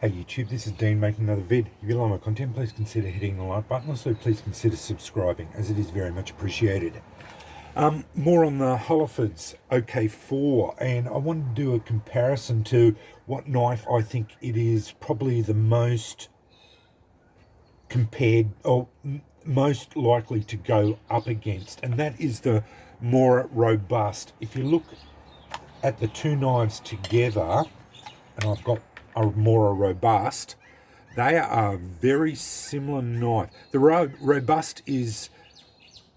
Hey YouTube, this is Dean making another vid. If you like my content, please consider hitting the like button. Also, please consider subscribing, as it is very much appreciated. More on the Hultafors OK4, and I wanted to do a comparison to what knife I think it is probably the most compared or most likely to go up against, and that is the Mora Robust. If you look at the two knives together, and I've got a Mora Robust, they are a very similar knife. The Robust is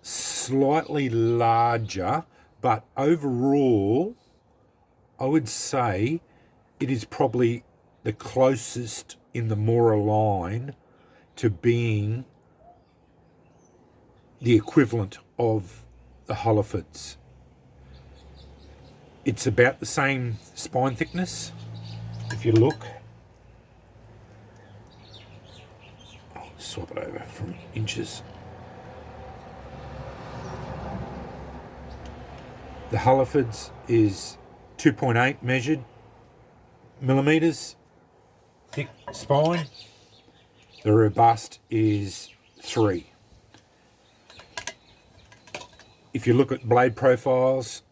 slightly larger, but overall, I would say it is probably the closest in the Mora line to being the equivalent of the Hultafors. It's about the same spine thickness. If you look, I'll swap it over from inches. The Hultafors is 2.8 measured millimeters thick spine. The Robust is 3. If you look at blade profiles,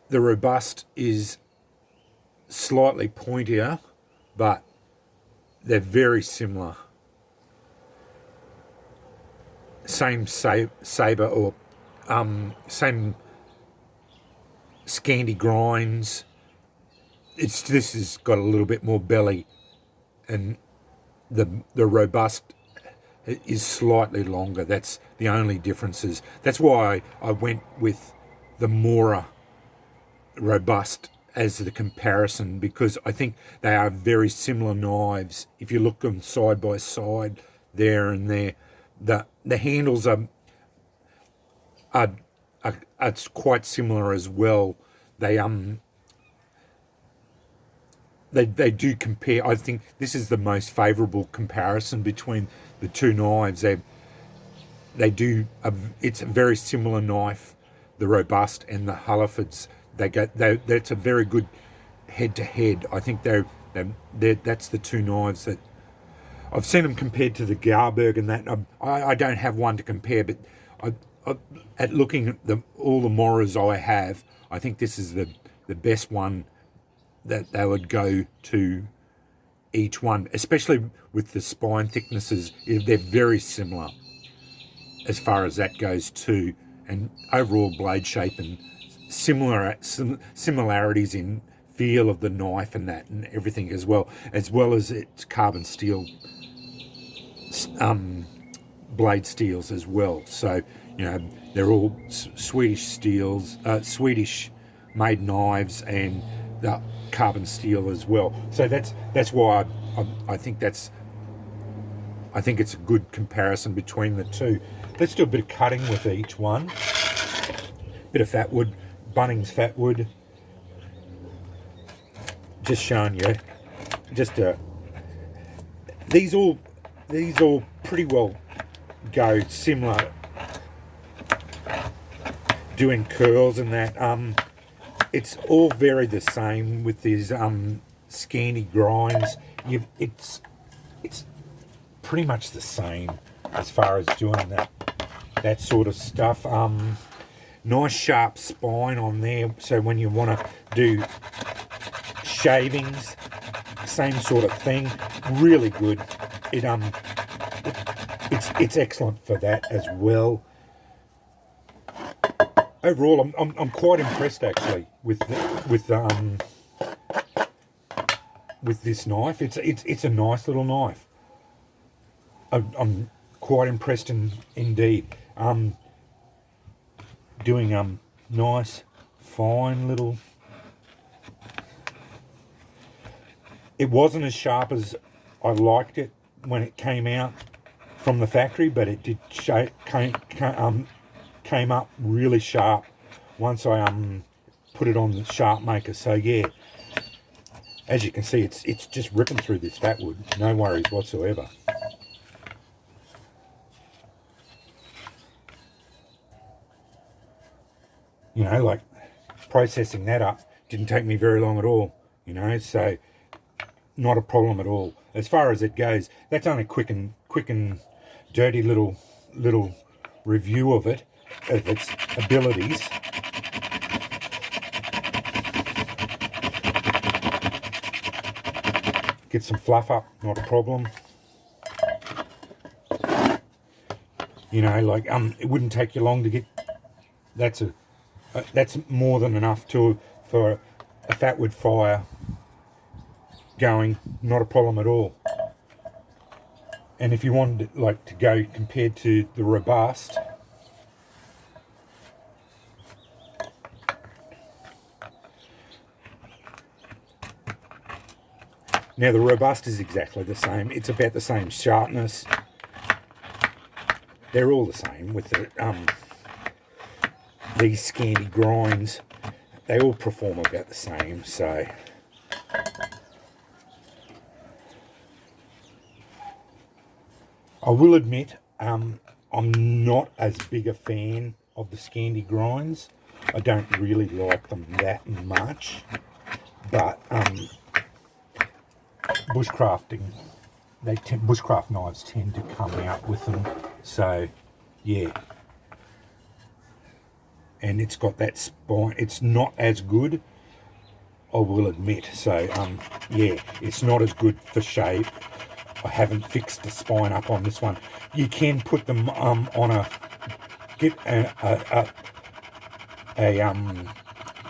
the Robust is slightly pointier, but they're very similar. Same saber or same scanty grinds. This has got a little bit more belly, and the Robust is slightly longer. That's the only differences. That's why I went with the Mora Robust as the comparison, because I think they are very similar knives. If you look them side by side, there and there, the handles are quite similar as well. They do compare. I think this is the most favourable comparison between the two knives. It's a very similar knife, the Robust and the Hultafors. That's a very good head to head. I think that's the two knives that I've seen them compared to the Garberg, and that I don't have one to compare, but at looking at all the Moras I have, I think this is the best one that they would go to each one, especially with the spine thicknesses. They're very similar as far as that goes too, and overall blade shape and similarities in feel of the knife and that and everything, as well as its carbon steel blade steels as well. So they're all Swedish steels, Swedish made knives, and the carbon steel as well. So that's why I think it's a good comparison between the two. Let's do a bit of cutting with each one. Bit of fat wood, Bunnings fat wood. Just showing you. These all pretty well go similar. Doing curls and that. It's all very the same with these scanty grinds. It's pretty much the same as far as doing that sort of stuff. Nice sharp spine on there, so when you want to do shavings, same sort of thing. Really good. It's excellent for that as well. Overall, I'm quite impressed actually with this knife. It's a nice little knife. I'm quite impressed indeed. Doing nice, fine little. It wasn't as sharp as I liked it when it came out from the factory, but it did came up really sharp once I put it on the sharp maker. So yeah, as you can see, it's just ripping through this fat wood, no worries whatsoever. Like processing that up didn't take me very long at all. So not a problem at all. As far as it goes, that's only quick and dirty little review of it, of its abilities. Get some fluff up, not a problem. You know, like it wouldn't take you long to get. That's more than enough for a fat wood fire going. Not a problem at all. And if you wanted like to go compared to the Robust, now the Robust is exactly the same. It's about the same sharpness. They're all the same with the these Scandi grinds. They all perform about the same. So I will admit, I'm not as big a fan of the Scandi grinds. I don't really like them that much, but bushcrafting, bushcraft knives tend to come out with them. So yeah, and it's got that spine. It's not as good, I will admit. So yeah, it's not as good for shape. I haven't fixed the spine up on this one. You can put them on a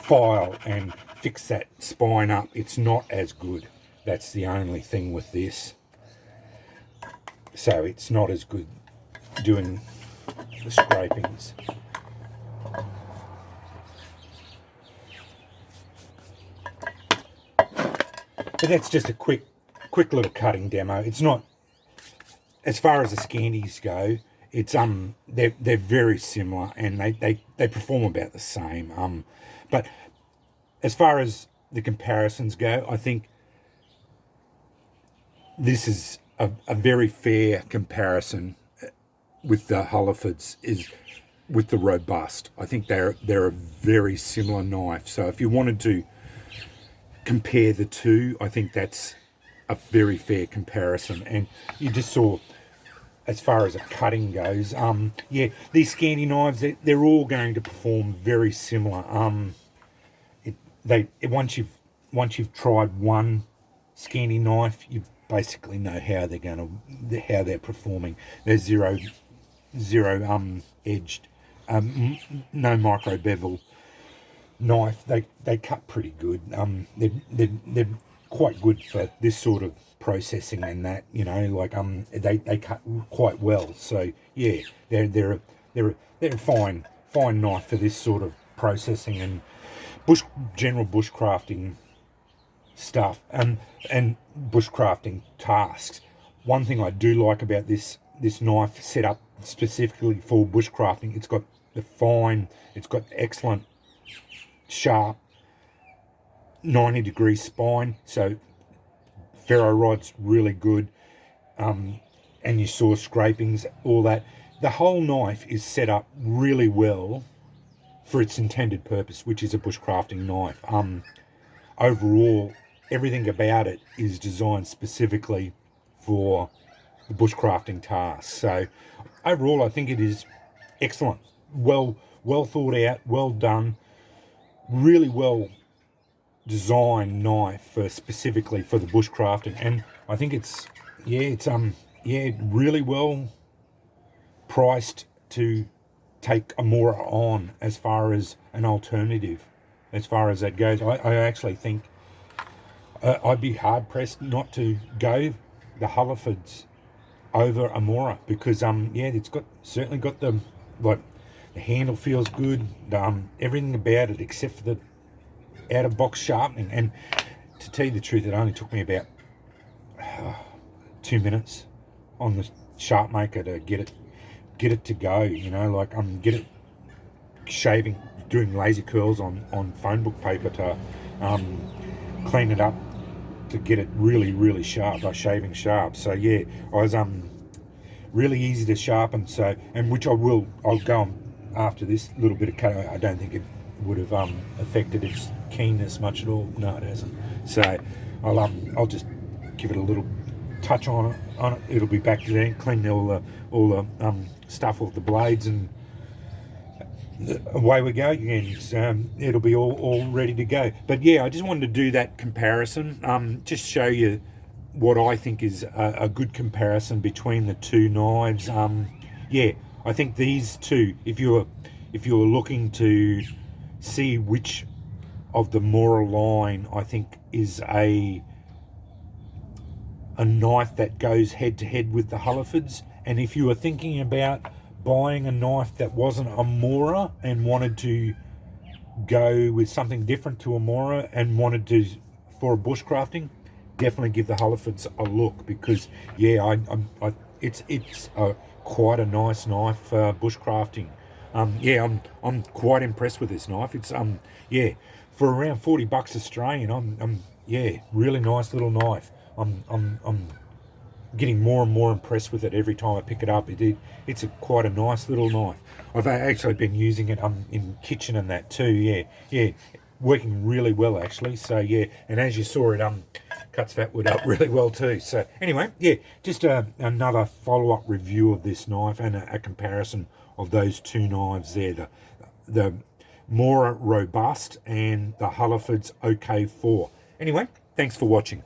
file and fix that spine up. It's not as good. That's the only thing with this. So it's not as good doing the scrapings. But that's just a quick little cutting demo. It's not, as far as the Scandis go, it's they're very similar, and they perform about the same. But as far as the comparisons go, I think this is a very fair comparison with the Hultafors is with the Robust. I think they're a very similar knife. So if you wanted to compare the two, I think that's a very fair comparison. And you just saw, as far as a cutting goes, yeah, these Scandi knives, they're all going to perform very similar. Once you've tried one Scandi knife, you basically know how they're performing. They're zero edged, no micro bevel knife. They cut pretty good. They're quite good for this sort of processing and that, you know, like they cut quite well. So yeah, they're a fine knife for this sort of processing and general bushcrafting stuff and bushcrafting tasks. One thing I do like about this knife set up specifically for bushcrafting, it's got excellent sharp 90-degree spine, so ferro rod's really good, and you saw scrapings, all that. The whole knife is set up really well for its intended purpose, which is a bushcrafting knife. Overall, everything about it is designed specifically for the bushcrafting task. So overall, I think it is excellent, well thought out, well done, really well designed knife specifically for the bushcrafting. And I think it's really well priced to take a Mora on as far as an alternative, as far as that goes. I actually think I'd be hard pressed not to go the Hultafors over a Mora, because it's certainly got the handle feels good, everything about it except for the out of box sharpening. And to tell you the truth, it only took me about 2 minutes on the sharp maker to get it to go, you know, like get it shaving, doing laser curls on phone book paper to clean it up to get it really sharp by shaving sharp. So yeah, I was really easy to sharpen. So, and which I'll go on after this little bit of cut. I don't think it would have affected its keenness much at all. No, it hasn't. So I'll just give it a little touch on it. It'll be back to there. Clean all the stuff off the blades, and away we go again. It'll be all ready to go. But yeah, I just wanted to do that comparison, just show you what I think is a good comparison between the two knives. Yeah, I think these two, if you're looking to see which of the Mora line I think is a knife that goes head to head with the Hultafors, and if you were thinking about buying a knife that wasn't a Mora and wanted to go with something different to a Mora and wanted to for a bushcrafting, definitely give the Hultafors a look, because yeah, it's quite a nice knife for bushcrafting. Yeah, I'm quite impressed with this knife. It's yeah, for around $40 Australian, yeah, really nice little knife. I'm getting more and more impressed with it every time I pick it up. It's quite a nice little knife. I've actually been using it in kitchen and that too. Yeah, working really well actually. So yeah, and as you saw, it cuts that wood up really well too. So anyway, yeah, just another follow-up review of this knife and a comparison of those two knives there, the Mora Robust and the Hultafors OK4. Anyway, thanks for watching.